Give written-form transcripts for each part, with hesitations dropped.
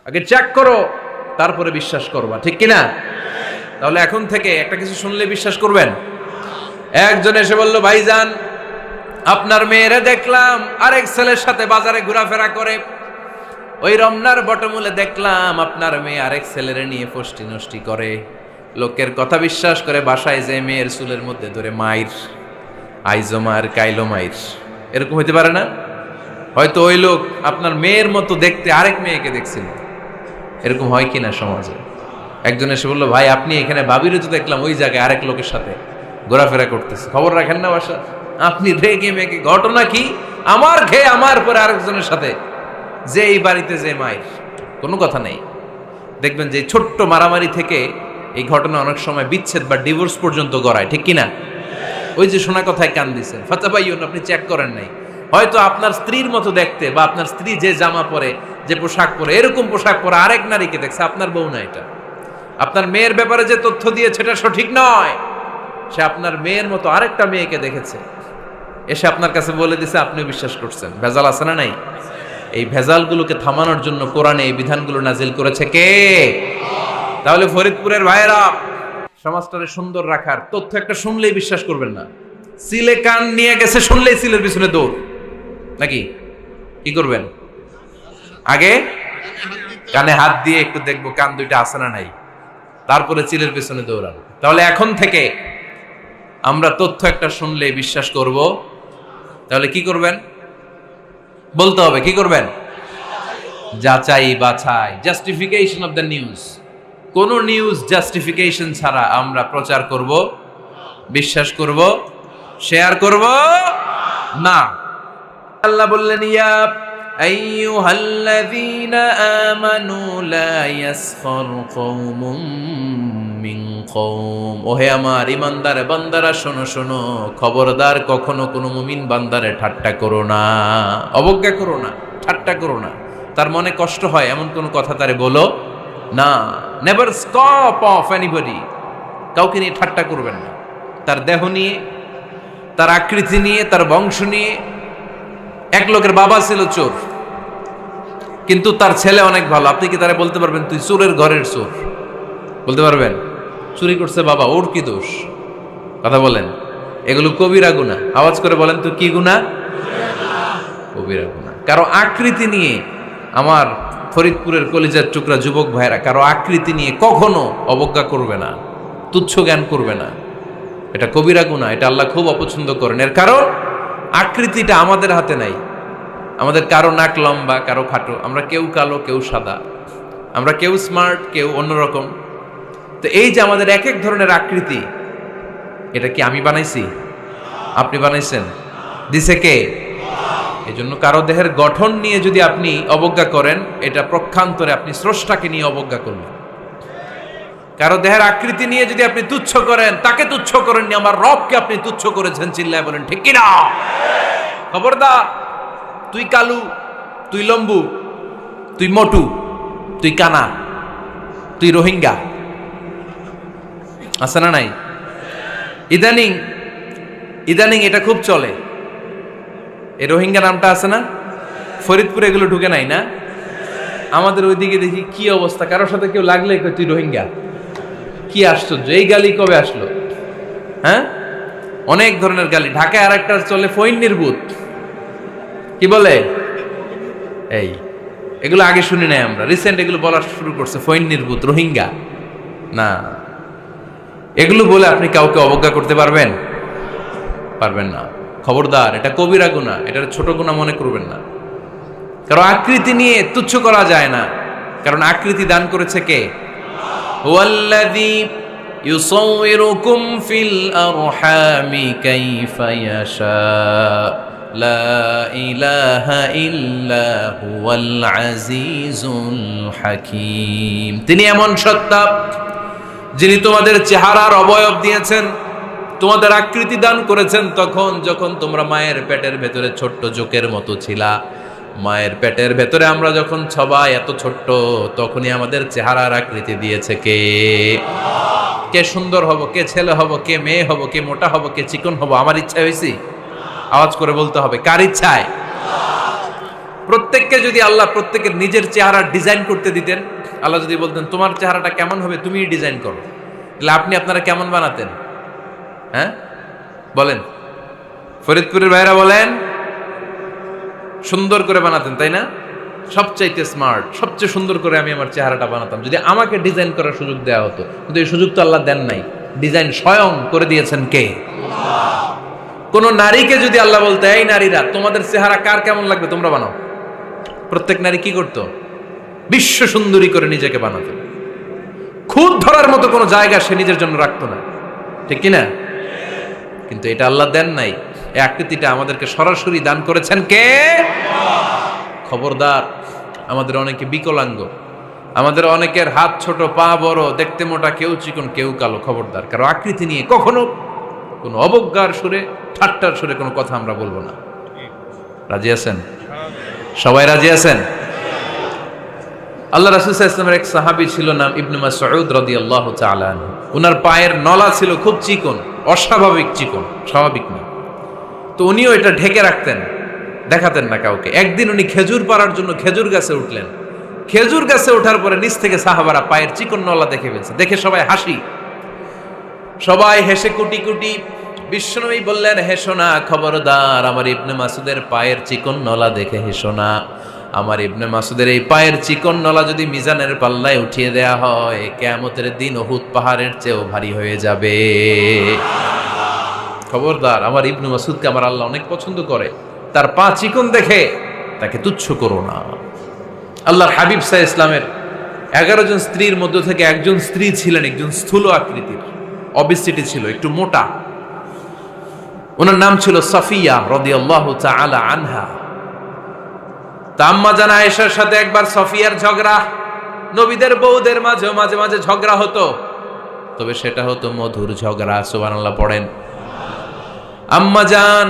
আগে চেক করো, তারপরে বিশ্বাস করবা, ঠিক কিনা? তাহলে এখন থেকে একটা কিছু শুনলে বিশ্বাস করবেন। একজন এসে বলল, ভাইজান আপনার মেয়েরে দেখলাম আরেক ছেলের সাথে বাজারে ঘোরাফেরা করে, ওই রমনার বটমূলে দেখলাম আপনার মেয়ে আরেক ছেলেরে নিয়ে ফষ্টি নষ্টি করে, লোকের কথা বিশ্বাস করে বাসায় যে মেয়ের চুলের মধ্যে ধরে মাইর, আইজো মায়ের কাইলো মাইর। এরকম হইতে পারে না? হয়তো ওই লোক আপনার মেয়ের মতো দেখতে আরেক মেয়েকে দেখছিল। এরকম হয় কিনা সমাজে? একজন এসে বললো, ভাই আপনি এখানে ভাবিরে তো দেখলাম ওই জায়গায় আরেক লোকের সাথে ঘোরাফেরা করতেছে, খবর রাখেন না বাসা? আপনি রেগে মেগে, ঘটনা কি? আমার খেয়ে আমার পরে আরেকজনের সাথে, যে এই বাড়িতে যে মায়ের, কোনো কথা নেই। দেখবেন যে ছোট্ট মারামারি থেকে এই ঘটনা অনেক সময় বিচ্ছেদ বা ডিভোর্স পর্যন্ত গড়ায়, ঠিক কিনা? ওই যে শোনা কথায় কান দিচ্ছেন, ফাতাবাইয়ুন, আপনি চেক করেন নাই। হয়তো আপনার স্ত্রীর মতো দেখতে বা আপনার স্ত্রী যে জামা পরে, যে পোশাক পরে, এরকম পোশাক পরে আরেক নারীকে দেখছে, আপনার বউ না এটা। আপনার মেয়ের ব্যাপারে যে তথ্য দিয়েছে এটা সঠিক নয়, সে আপনার মেয়ের মতো আরেকটা মেয়েকে দেখেছে, এসে আপনার কাছে বলে দিছে, আপনিও বিশ্বাস করছেন। ভেজাল আছে না নাই? এই ভেজালগুলোকে থামানোর জন্য কোরআনে এই বিধানগুলো নাজিল করেছে কে? তাহলে ফরিদপুরের ভাইয়েরা, সমাজটারে সুন্দর রাখার তথ্য একটা শুনলেই বিশ্বাস করবেন না। সিলে কান নিয়ে গেছে শুনলেই সিলের পিছনে দৌড়, নাকি? কি করবেন? আগে কানে হাত দিয়ে একটু দেখবো কান দুইটা আছে না নাই, তারপরে চিলের পিছনে দৌড়ানো। তাহলে এখন থেকে আমরা তথ্য একটা শুনলেই বিশ্বাস করব। তাহলে কি করবেন? বলতে হবে কি করবেন? যাচাই বাছাই, জাস্টিফিকেশন অফ দ্য নিউজ। কোন নিউজ জাস্টিফিকেশন ছাড়া আমরা প্রচার করব, বিশ্বাস করব, শেয়ার করব না। আল্লাহ বললেন, ইয়া আইয়ুহাল্লাযীনা আমানু লা ইয়াসখার কওমুম মিন কওম। ওহে আমার ঈমানদার বান্দারা, শোনো শোনো, খবরদার কখনো কোনো মুমিন বান্দারে ঠাট্টা করো না, অবজ্ঞা করো না, ঠাট্টা করো না। তার মনে কষ্ট হয় এমন কোনো কথা তারে বলো না। নেভার স্কপ অফ এনিবডি, কাউকে নিয়ে ঠাট্টা করবেন না। তার দেহ নিয়ে, তার আকৃতি নিয়ে, তার বংশ নিয়ে। এক লোকের বাবা ছিল চোর, কিন্তু তার ছেলে অনেক ভালো। আপনি কি তারা বলতে পারবেন তুই চোরের ঘরের চোর? বলতে পারবেন? চুরি করছে বাবা, ওর কি দোষ? কথা বলেন। এগুলো কবিরা গুনাহ। আওয়াজ করে বলেন তো, কি গুনাহ? কবিরা গুনাহ। কারো আকৃতি নিয়ে, আমার ফরিদপুরের কলিজার টুকরা যুবক ভাইরা, কারো আকৃতি নিয়ে কখনো অবজ্ঞা করবে না, তুচ্ছ জ্ঞান করবে না। এটা কবিরা গুনাহ, এটা আল্লাহ খুব অপছন্দ করেন। এর কারণ আকৃতিটা আমাদের হাতে নাই। আমাদের কারো নাক লম্বা, কারো খাটো, আমরা কেউ কালো, কেউ সাদা, আমরা কেউ স্মার্ট, কেউ অন্যরকম। তো এই যে আমাদের এক এক ধরনের আকৃতি, এটা কি আমি বানাইছি? আপনি বানাইছেন? দিছে কে? এই জন্য কারো দেহের গঠন নিয়ে যদি আপনি অবজ্ঞা করেন, এটা প্রক্ষান্তরে আপনি স্রষ্টাকে নিয়ে অবজ্ঞা করলেন। কারো দেহের আকৃতি নিয়ে যদি আপনি তুচ্ছ করেন, তাকে তুচ্ছ করেননি, আমার রবকে আপনি তুচ্ছ করেছেন। চিল্লায় বলেন ঠিক কিনা? খবরদার, তুই কালু, তুই লম্বু, তুই মোটু, তুই কানা, তুই রোহিঙ্গা, আছে না নাই? ইদানিং ইদানিং এটা খুব চলে। এই রোহিঙ্গা নামটা আছে না? ফরিদপুরে এগুলো ঢুকে নাই না? আমাদের ওইদিকে দেখি কি অবস্থা, কারোর সাথে কেউ লাগলে তুই রোহিঙ্গা। কি আশ্চর্য, এই গালি কবে আসলো? হ্যাঁ, অনেক ধরনের গালি। ঢাকায় আর একটা চলে ফইন নির্বুত, কি বলে? এই এগুলো আগে শুনি নাই আমরা, রিসেন্ট এগুলো বলা শুরু করছে। ফইন নির্বুত, রোহিঙ্গা না। এগুলো বলে আপনি কাউকে অবজ্ঞা করতে পারবেন? পারবেন না। খবরদার, এটা কবিরা গুনাহ, এটা ছোট গুনাহ মনে করবেন না। কারণ আকৃতি নিয়ে তুচ্ছ করা যায় না, কারণ আকৃতি দান করেছে কে? হুয়াল্লাযী ইউসাউইরুকুম ফিল আরহামি কাইফা ইয়াশা, লা ইলাহা ইল্লা হুয়াল আজিজুল হাকীম। তিনি এমন সত্তা যিনি তোমাদের চেহারার অবয়ব দিয়েছেন, তোমাদের আকৃতি দান করেছেন তখন যখন তোমরা মায়ের পেটের ভেতরে ছোট্ট জোকের মতো ছিলা। মায়ের পেটের ভেতরে আমরা যখন সবাই এত ছোট্ট, তখনই আমাদের চেহারার আকৃতি দিয়েছে কে? কে সুন্দর হব, কে ছেলে হব, কে মেয়ে হব, কে মোটা হব, কে চিকন হব, আমার ইচ্ছা হয়েছি? আওয়াজ করে বলতে হবে, কার ইচ্ছায়? প্রত্যেককে যদি আল্লাহ প্রত্যেকের নিজের চেহারা ডিজাইন করতে দিতেন, আল্লাহ যদি বলতেন তোমার চেহারাটা কেমন হবে তুমিই ডিজাইন করো, তাহলে আপনি আপনারা কেমন বানাতেন? হ্যাঁ বলেন, ফরিদপুরের ভাইরা বলেন, সুন্দর করে বানাতেন তাই না? সবচাইতে স্মার্ট, সবচেয়ে সুন্দর করে আমি আমার চেহারাটা বানাতাম যদি আমাকে ডিজাইন করার সুযোগ দেওয়া হতো। কিন্তু এই সুযোগ তো আল্লাহ দেন নাই। ডিজাইন স্বয়ং করে দিয়েছেন কে? কোন নারীকে যদি আল্লাহ বলতে এই নারীরা তোমাদের চেহারা কার কেমন লাগবে তোমরা বানাও, প্রত্যেক নারী কি করতো? বিশ্ব সুন্দরী করে নিজেকে বানাতো। খুদ ধরার মতো কোনো জায়গা সে নিজের জন্য রাখতো না, ঠিক কিনা? কিন্তু এটা আল্লাহ দেন নাই। এই আকৃতিটা আমাদেরকে সরাসরি দান করেছেন কে? খবরদার, আমাদের অনেকে বিকলাঙ্গ, আমাদের অনেকের হাত ছোট, পা বড়, দেখতে মোটা, কেউ চিকন কেউ কালো। খবরদার, কারো আকৃতি নিয়ে কখনো কোনো অবজ্ঞার সুরে, ঠাট্টার সুরে কোনো কথা আমরা বলবো না। রাজি আছেন? সবাই রাজি আছেন? আল্লাহ রাসূল সাল্লাল্লাহু আলাইহি ওয়াসাল্লামের এক সাহাবী ছিল, নাম ইবনে মাসউদ রাদিয়াল্লাহু তাআলা আনহু। ওনার পায়ের নলা ছিল খুব চিকন, অস্বাভাবিক চিকন, স্বাভাবিক না। তো উনিও এটা ঢেকে রাখতেন, দেখাতেন না কাউকে। একদিন উনি খেজুর পাড়ার জন্য খেজুর গাছে উঠলেন। খেজুর গাছে ওঠার পরে নিচ থেকে সাহাবারা পায়ের চিকন নলা দেখে ফেলছে। দেখে সবাই হাসি, সবাই হেসে কুটি কুটি। বিশ্বনবী বললেন, হেসো না, খবরদার, আমার ইবনে মাসুদের পায়ের চিকন নলা দেখে হেসো না। আমার ইবনে মাসুদের এই পায়ের চিকন নলা যদি মিজানের পাল্লায় উঠিয়ে দেয়া হয়, কিয়ামতের দিন উহুদ পাহাড়ের চেয়েও ভারী হয়ে যাবে। খবরদার, আমার ইবনে মাসুদকে আমার আল্লাহ অনেক পছন্দ করে, তার পা চিকন দেখে তাকে তুচ্ছ করো না। আল্লাহর হাবিব সাল্লাল্লাহু আলাইহি ইসলামের 11 জন স্ত্রীর মধ্য থেকে একজন স্ত্রী ছিলেন একজন স্থূল আকৃতির, অবিসিটি ছিল, একটু মোটা। ওনার নাম ছিল সাফিয়া রাদিয়াল্লাহু তাআলা আনহা। আম্মা জান আয়েশার সাথে একবার সাফিয়ার ঝগড়া। নবীদের বউদের মাঝে মাঝে মাঝে ঝগড়া হতো, তবে সেটা হতো মধুর ঝগড়া। সুবহানাল্লাহ পড়েন। আম্মা জান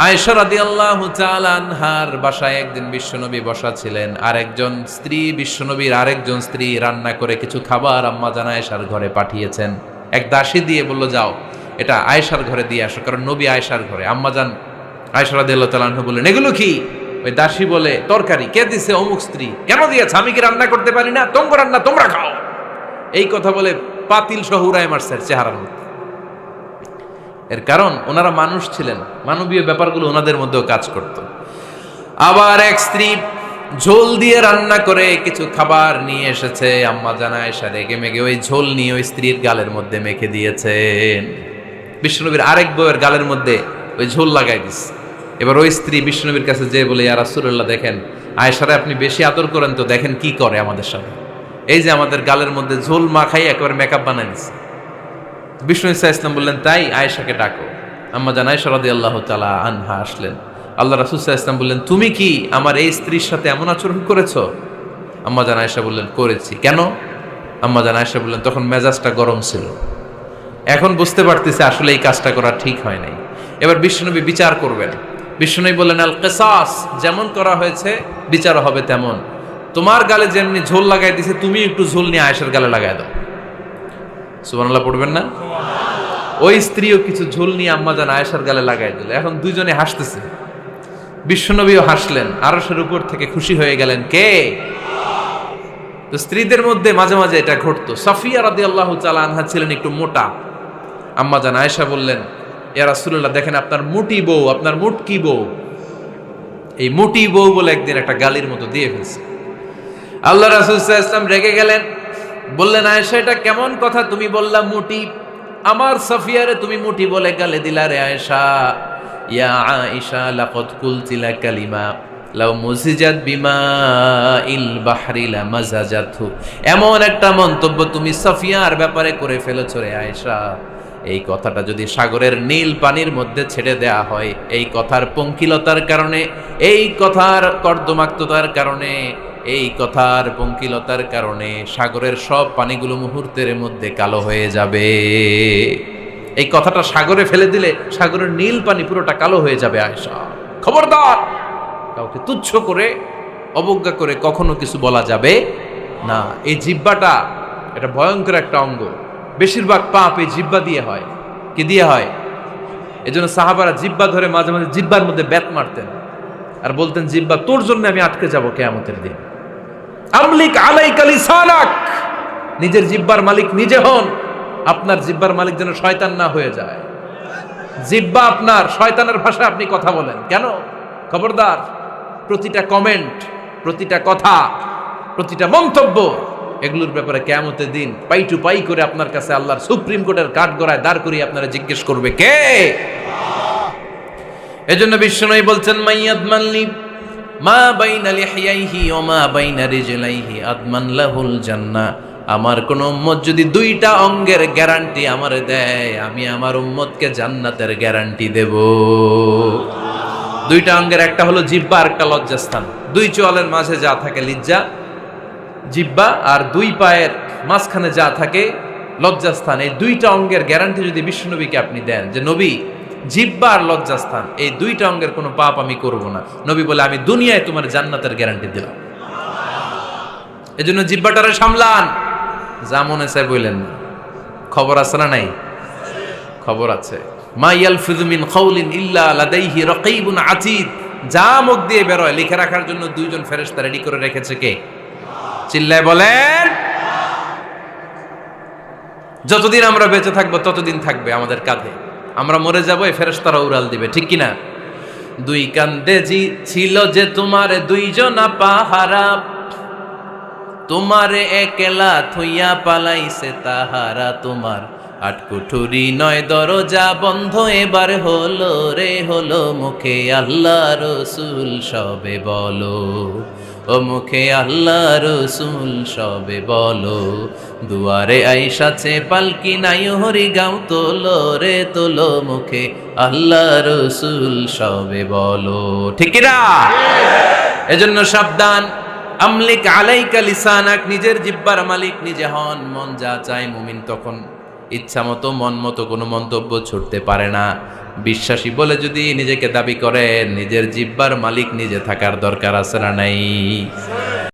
আয়েশা রাদিয়াল্লাহু তাআলা আনহার বাসায় একদিন বিশ্বনবী বসা ছিলেন। আরেকজন স্ত্রী, বিশ্বনবীর আরেকজন স্ত্রী রান্না করে কিছু খাবার আম্মা জান আয়েশার ঘরে পাঠিয়েছেন। এক দাসী দিয়ে বলল, যাও এটা আয়েশার ঘরে দিয়ে আসো, কারণ নবী আয়েশার ঘরে। আম্মা জান আয়েশা রাদিয়াল্লাহু তাআলা আনহা বললেন, এগুলো কি? ওই দাসী বলে, তরকারি। কে দিছে? অমুক স্ত্রী। কেন দিয়েছে? আমি কি রান্না করতে পারি না? তোমরা রান্না তোমরা খাও। এই কথা বলে পাতিল সহ উড়ায় মারছে চেহারার মধ্যে। এর কারণ ওনারা মানুষ ছিলেন, মানবীয় ব্যাপারগুলো ওনাদের মধ্যেও কাজ করত। আবার এক স্ত্রী ঝোল দিয়ে রান্না করে কিছু খাবার নিয়ে এসেছে। আম্মা জান আয়েশা রেগে মেগে ওই ঝোল নিয়ে ওই স্ত্রীর গালের মধ্যে মেখে দিয়েছেন। বিশ্বনবীর আরেক বউয়ের গালের মধ্যে ওই ঝোল লাগাই দিচ্ছে। এবার ওই স্ত্রী বিশ্বনবীর কাছে যেয়ে বলে, ইয়া রাসূলুল্লাহ, দেখেন আয়েশারে আপনি বেশি আদর করেন তো, দেখেন কি করে আমাদের সাথে। এই যে আমাদের গালের মধ্যে ঝোল মাখাই একেবারে মেকআপ বানাই দিচ্ছে। বিষ্ণু ইসা ইসলাম বললেন, তাই আয়েশাকে ডাকো। আম্মা জান আয়েশা রাদিয়াল্লাহু তাআলা আনহা আসলেন। আল্লাহ রাসূল সাল্লাল্লাহু আলাইহি ওয়াসাল্লাম বললেন, তুমি কি আমার এই স্ত্রীর সাথে এমন আচরণ করেছো? আম্মা জান আয়েশা বললেন, করেছি। কেন? আম্মা জান আয়েশা বললেন, তখন মেজাজটা গরম ছিল, এখন বুঝতে পারতেছে আসলে এই কাজটা করা ঠিক হয় নাই। এবার বিশ্বনবী বিচার করবেন। বিশ্বনবী বললেন, আল কিসাস, যেমন করা হয়েছে বিচার হবে তেমন। তোমার গালে যেমনি ঝোল লাগাই দিছে, তুমি একটু ঝোল নিয়ে আয়েশার গালে লাগাই দাও। সুবহানাল্লাহ পড়বেন না? ওই স্ত্রীও কিছু ঝোল নিয়ে আম্মা জান আয়েশার গালে লাগাই দিল। এখন দুইজনে হাসতেছে, বিশ্বনবীও হাসলেন, আরশের উপর থেকে খুশি হয়ে গেলেন। কে? তো স্ত্রীদের মধ্যে মাঝে মাঝে এটা ঘটতো। সাফিয়া রাদিয়াল্লাহু তাআলা আনহা ছিলেন একটু মোটা। আম্মা জান আয়েশা বললেন, ইয়া রাসূলুল্লাহ, দেখেন আপনার মুটি বউ, আপনার মুটকি বউ, এই মুটি বউ বলে একদিন একটা গালির মতো দিয়ে ফেলছে। আল্লাহ রাসূল সাল্লাল্লাহু আলাইহি ওয়াসাল্লাম রেগে গেলেন, বললেন, আয়েশা এটা কেমন কথা তুমি বললা মুটি? আমার সাফিয়ারে তুমি মুটি বলে গালে দিলা রে আয়েশা। ইয়া আয়েশা লাকাদ কুলতি লা কালিমা লাউ মুজিজাত বিমা ইল বাহরি লা মাজাজাতহু। এমন একটা মন্তব্য তুমি সাফিয়ার ব্যাপারে করে ফেলেছো রে আয়েশা, এই কথাটা যদি সাগরের নীল পানির মধ্যে ছেড়ে দেয়া হয়, এই কথার পঙ্কিলতার কারণে, এই কথার কর্দমাক্ততার কারণে, এই কথার পঙ্কিলতার কারণে সাগরের সব পানিগুলো মুহূর্তের মধ্যে কালো হয়ে যাবে। এই কথাটা সাগরে ফেলে দিলে সাগরের নীল পানি পুরোটা কালো হয়ে যাবে। আয়েশা, খবরদার, কাউকে তুচ্ছ করে অবজ্ঞা করে কখনো কিছু বলা যাবে না। এই জিহ্বাটা এটা ভয়ঙ্কর একটা অঙ্গ। বেশিরভাগ পাপ এই জিহ্বা দিয়ে হয়। কি দিয়ে হয়? এজন্য সাহাবারা জিহ্বা ধরে মাঝে মাঝে জিহ্বার মধ্যে ব্যাত মারতেন। আর বলতেন জিহ্বা তোর জন্য আমি আটকে যাব কিয়ামতের দিন। আমলিক আলাইকা লিসানাক, নিজের জিহ্বার মালিক নিজে হন। আপনার জিহ্বার মালিক যেন শয়তান না হয়ে যায়। জিহ্বা আপনার, শয়তানের ভাষায় আপনি কথা বলেন কেন? খবরদার, প্রতিটা কমেন্ট, প্রতিটা কথা, প্রতিটা মন্তব্য, এগুলোর ব্যাপারে কিয়ামতের দিন পাই টু পাই করে আপনার কাছে আল্লাহর সুপ্রিম কোর্টের কাঠগড়ায় দাঁড় করিয়ে আপনারা জিজ্ঞেস করবে কে? এজন্য বিশ্বনবী বলছেন মাইয়াদমানলি মা বাইনা লিহিয়াইহি ওয়া মা বাইনা রিজলাইহি আদমান লাহুল জান্নাহ। আমার কোন উম্মত যদি দুইটা অঙ্গের গ্যারান্টি আমারে দেয়, আমি আমার উম্মতকে জান্নাতের গ্যারান্টি দেব। দুইটা অঙ্গের, একটা হলো জিহ্বা আর একটা লজ্জাস্থান। দুই চোয়ালের মাঝে যা থাকে লিজ্জা জিহ্বা, আর দুই পায়ের মাঝখানে যা থাকে লজ্জাস্থান। এই দুইটা অঙ্গের গ্যারান্টি যদি বিশ্বনবীকে আপনি দেন যে নবী জিহ্বা আর লজ্জাস্থান এই দুইটা অঙ্গের কোনো পাপ আমি করব না, নবী বলে আমি দুনিয়ায় তোমার জান্নাতের গ্যারান্টি দিলাম। এজন্য জিহ্বাটারে সামলান, যা মনে চায় বললেন না। খবর আছে না নাই? খবর আছে। মা ইয়ালফিযু মিন কাউলিন ইল্লা লাদাইহি রাকীবুন আতীদ। যা মুখ দিয়ে বেরোয় লিখে রাখার জন্য দুইজন ফেরেশতা রেডি করে রেখেছে কে? চিল্লায় বলেন। যতদিন আমরা বেঁচে থাকবো ততদিন থাকবে আমাদের কাঁধে। আমরা মরে যাবো, এই ফেরেশতারা উড়াল দিবে, ঠিক কিনা? দুই কান্দে জি ছিল যে তোমার দুইজনা পাহারা, তোমারে একলা থইয়া পালাইছে তাহারা। তোমার আটকুঠুরি নয় দরজা বন্ধ এবার হলো রে হলো, মুখে আল্লাহ রসুল সবে বলো, ও মুখে আল্লাহ রসুল সবে বলো। দুয়ারে আইসাছে পালকি নাই হরি গাও তোলো রে তোলো, মুখে আল্লাহ রসুল সবে বলো, ঠিক না? এজন্য সাবধান। আমলিক আলাইকা লিসানাক, নিজের জিহ্বার মালিক নিজে হন। মন যা চায় মুমিন তখন ইচ্ছা মতো মন মতো কোনো মন্তব্য ছুটতে পারে না। বিশ্বাসী বলে যদি নিজেকে দাবি করেন, নিজের জিহ্বার মালিক নিজে থাকার দরকার আছে না নাই?